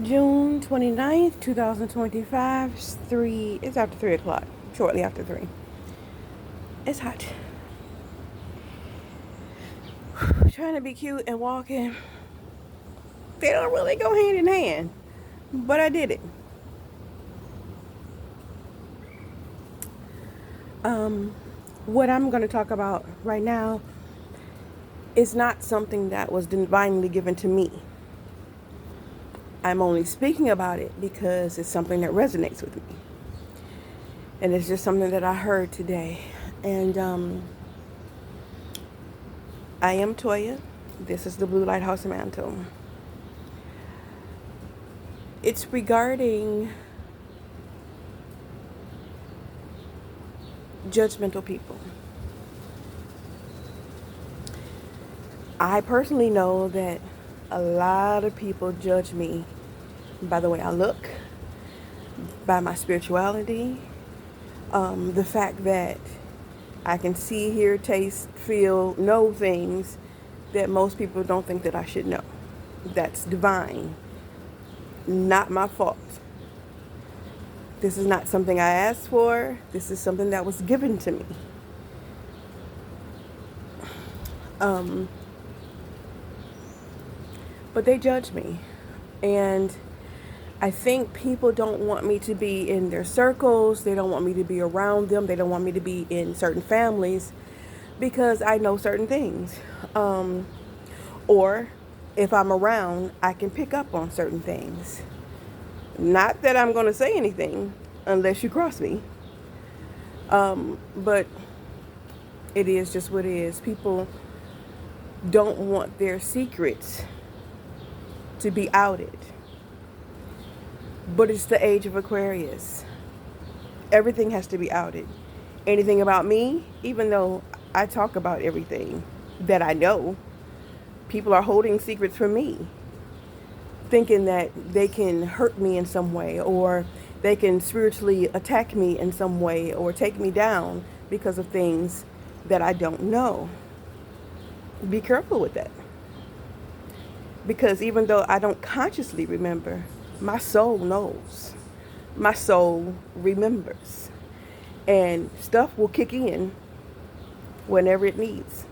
June 29th, 2025. It's after 3 o'clock. Shortly after 3. It's hot. Trying to be cute and walking. They don't really go hand in hand. But I did it. What I'm going to talk about right now is not something that was divinely given to me. I'm only speaking about it because it's something that resonates with me. And it's just something that I heard today. And I am Toya. This is the Blue Lighthouse Mantle. It's regarding judgmental people. I personally know that a lot of people judge me by the way I look, by my spirituality, the fact that I can see, hear, taste, feel, know things that most people don't think that I should know. That's divine. Not my fault. This is not something I asked for. This is something that was given to me. But they judge me. And I think people don't want me to be in their circles. They don't want me to be around them. They don't want me to be in certain families because I know certain things. Or if I'm around, I can pick up on certain things. Not that I'm going to say anything unless you cross me. But it is just what it is. People don't want their secrets to be outed. But it's the age of Aquarius. Everything has to be outed. Anything about me, even though I talk about everything that I know, people are holding secrets from me, thinking that they can hurt me in some way, or they can spiritually attack me in some way, or take me down because of things that I don't know. Be careful with that. Because even though I don't consciously remember, my soul knows. My soul remembers. And stuff will kick in whenever it needs.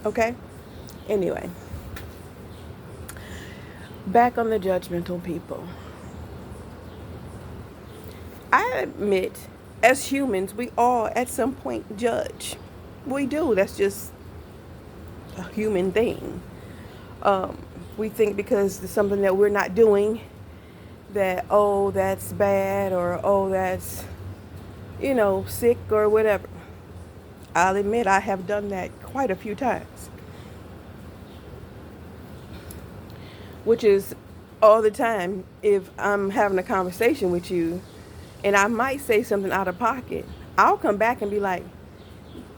Okay? Anyway. Back on the judgmental people. I admit, as humans, we all at some point judge. We do. That's just a human thing. We think because it's something that we're not doing that, oh, that's bad, or oh, that's, sick or whatever. I'll admit I have done that quite a few times. Which is all the time if I'm having a conversation with you and I might say something out of pocket. I'll come back and be like,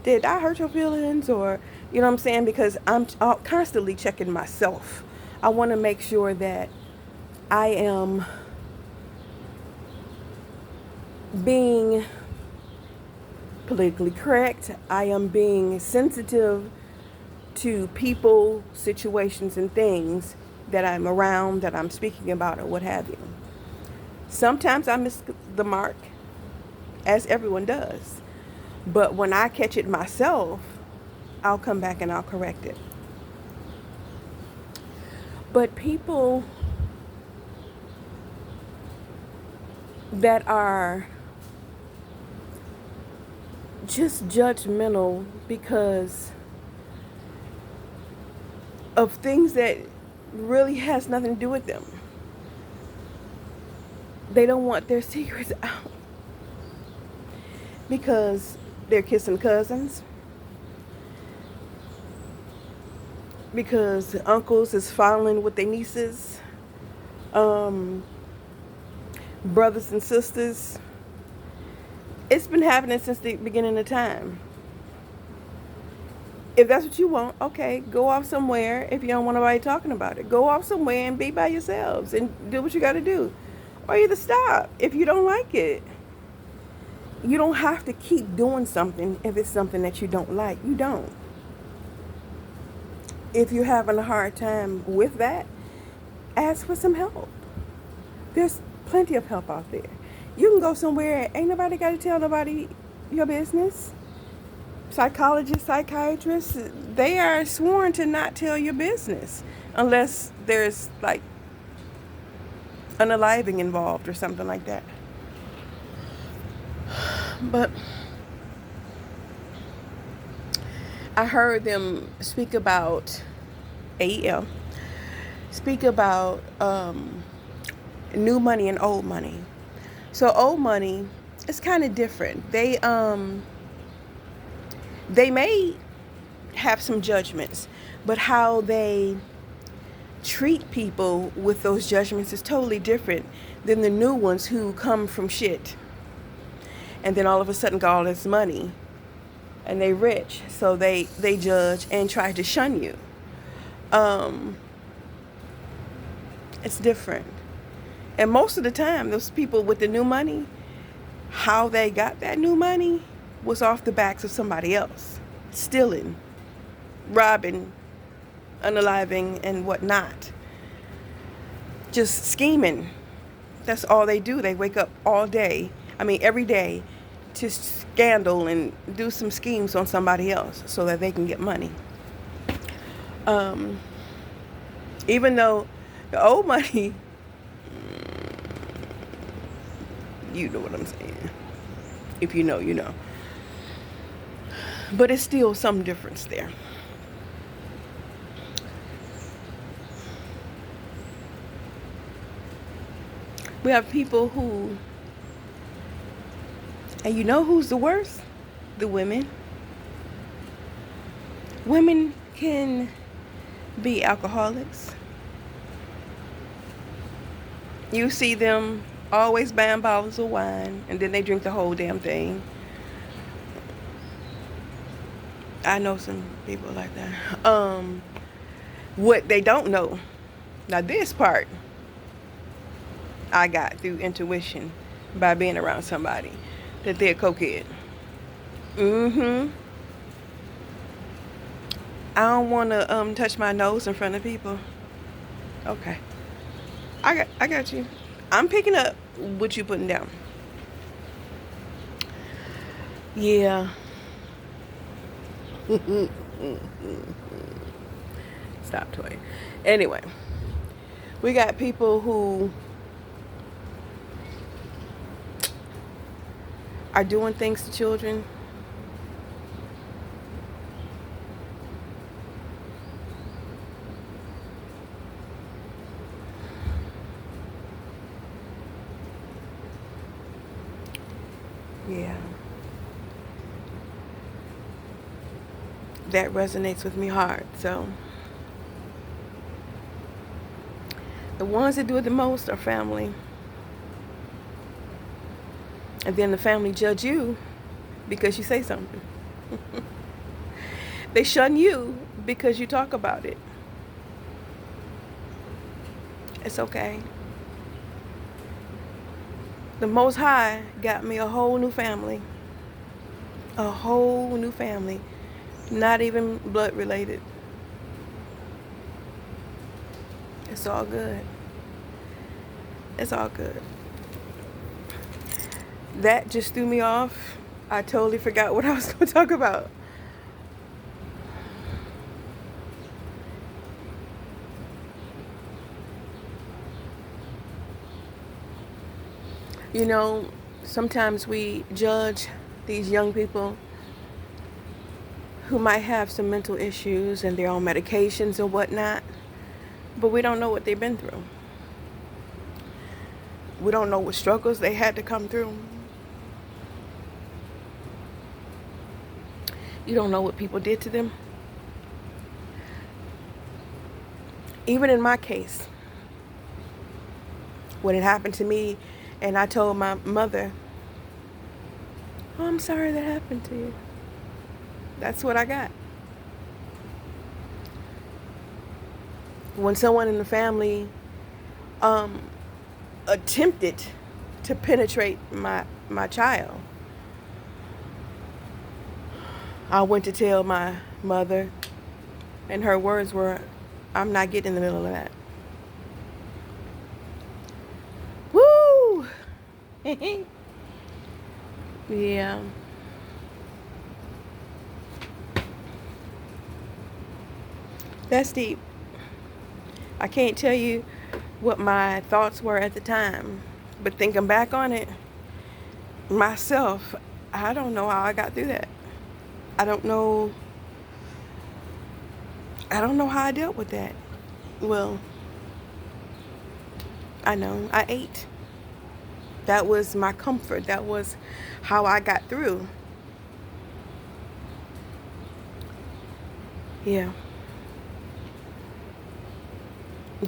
did I hurt your feelings? Or, you know what I'm saying? Because I'm constantly checking myself. I want to make sure that I am being politically correct. I am being sensitive to people, situations, and things that I'm around, that I'm speaking about, or what have you. Sometimes I miss the mark, as everyone does. But when I catch it myself, I'll come back and I'll correct it. But people that are just judgmental because of things that really has nothing to do with them. They don't want their secrets out because they're kissing cousins, because uncles is filing with their nieces, brothers and sisters. It's been happening since the beginning of time. If that's what you want, okay, go off somewhere. If you don't want nobody talking about it, go off somewhere and be by yourselves and do what you got to do. Or either stop if you don't like it. You don't have to keep doing something if it's something that you don't like. You don't. If you're having a hard time with that, ask for some help. There's plenty of help out there. You can go somewhere, ain't nobody got to tell nobody your business. Psychologists, psychiatrists, they are sworn to not tell your business unless there's like unaliving involved or something like that. But I heard them speak about AEL, speak about new money and old money. So old money is kind of different. They may have some judgments, but how they treat people with those judgments is totally different than the new ones who come from shit and then all of a sudden got all this money and they rich, so they judge and try to shun you. It's different. And most of the time, those people with the new money, how they got that new money was off the backs of somebody else. Stealing, robbing, unaliving, and whatnot. Just scheming. That's all they do. They wake up every day, to scandal and do some schemes on somebody else so that they can get money. Even though the old money, you know what I'm saying. If you know, you know. But it's still some difference there. We have people who, and you know who's the worst? The women. Women can be alcoholics. You see them always buying bottles of wine, and then they drink the whole damn thing. I know some people like that. What they don't know, now this part I got through intuition by being around somebody, that they're a cokehead. I don't want to touch my nose in front of people. Okay. I got you. I'm picking up what you putting down. Yeah. Stop toy. Anyway, we got people who are doing things to children. Yeah. That resonates with me hard. So the ones that do it the most are family. And then the family judge you because you say something. They shun you because you talk about it. It's okay. The Most High got me a whole new family. A whole new family. Not even blood related. It's all good. It's all good. That just threw me off. I totally forgot what I was going to talk about. You know, sometimes we judge these young people who might have some mental issues and they're on medications and whatnot, but we don't know what they've been through. We don't know what struggles they had to come through. You don't know what people did to them. Even in my case, when it happened to me and I told my mother, "Oh, I'm sorry that happened to you." That's what I got. When someone in the family attempted to penetrate my child, I went to tell my mother, and her words were, "I'm not getting in the middle of that." Yeah. That's deep. I can't tell you what my thoughts were at the time, but thinking back on it myself, I don't know how I got through that. I don't know. I don't know how I dealt with that. Well, I know I ate. That was my comfort. That was how I got through. Yeah.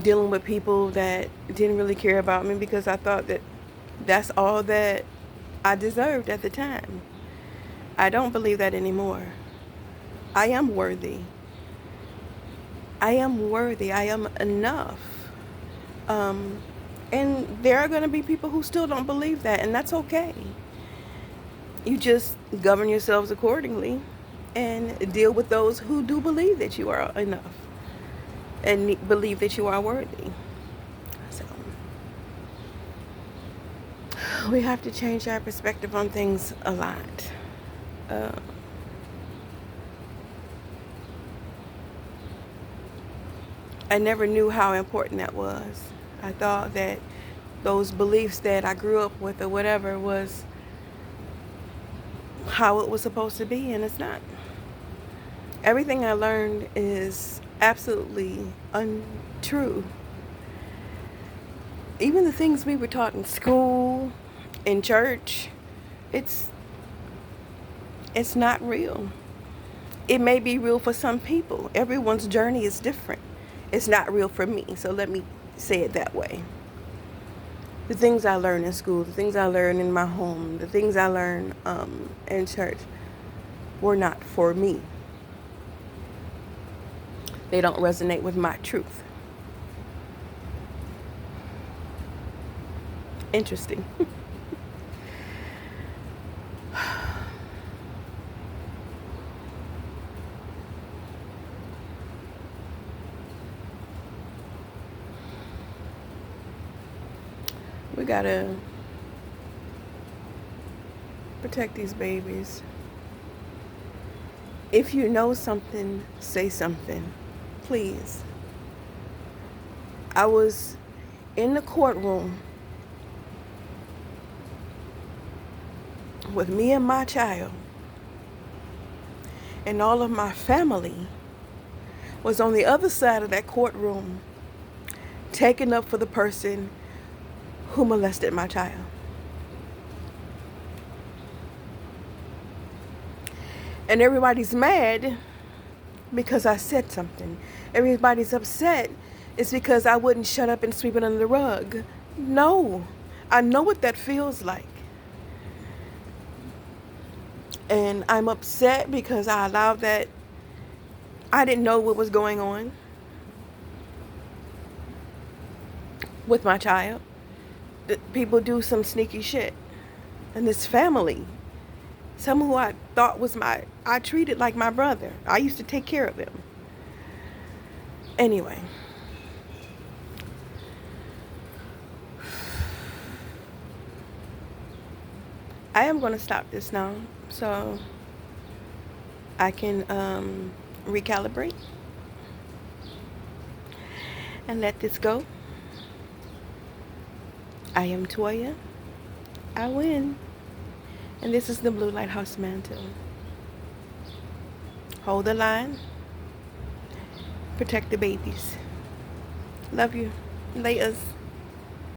Dealing with people that didn't really care about me because I thought that that's all that I deserved at the time. I don't believe that anymore. I am worthy. I am worthy. I am enough. Um, and there are going to be people who still don't believe that, and that's okay. You just govern yourselves accordingly and deal with those who do believe that you are enough and believe that you are worthy. So we have to change our perspective on things a lot. Uh, I never knew how important that was. I thought that those beliefs that I grew up with or whatever was how it was supposed to be, and it's not. Everything I learned is absolutely untrue. Even the things we were taught in school, in church, it's not real. It may be real for some people. Everyone's journey is different. It's not real for me, so let me say it that way. The things I learned in school, the things I learned in my home, the things I learned in church were not for me. They don't resonate with my truth. Interesting. We gotta protect these babies. If you know something, say something. Please. I was in the courtroom with me and my child, and all of my family was on the other side of that courtroom taking up for the person who molested my child. And everybody's mad because I said something. Everybody's upset. It's because I wouldn't shut up and sweep it under the rug. No, I know what that feels like. And I'm upset because I allowed that. I didn't know what was going on with my child. People do some sneaky shit. And this family, someone who I thought was I treated like my brother. I used to take care of him. Anyway. I am going to stop this now so I can recalibrate and let this go. I am Toya. I win. And this is the Blue Lighthouse Mantle. Hold the line. Protect the babies. Love you. Laters.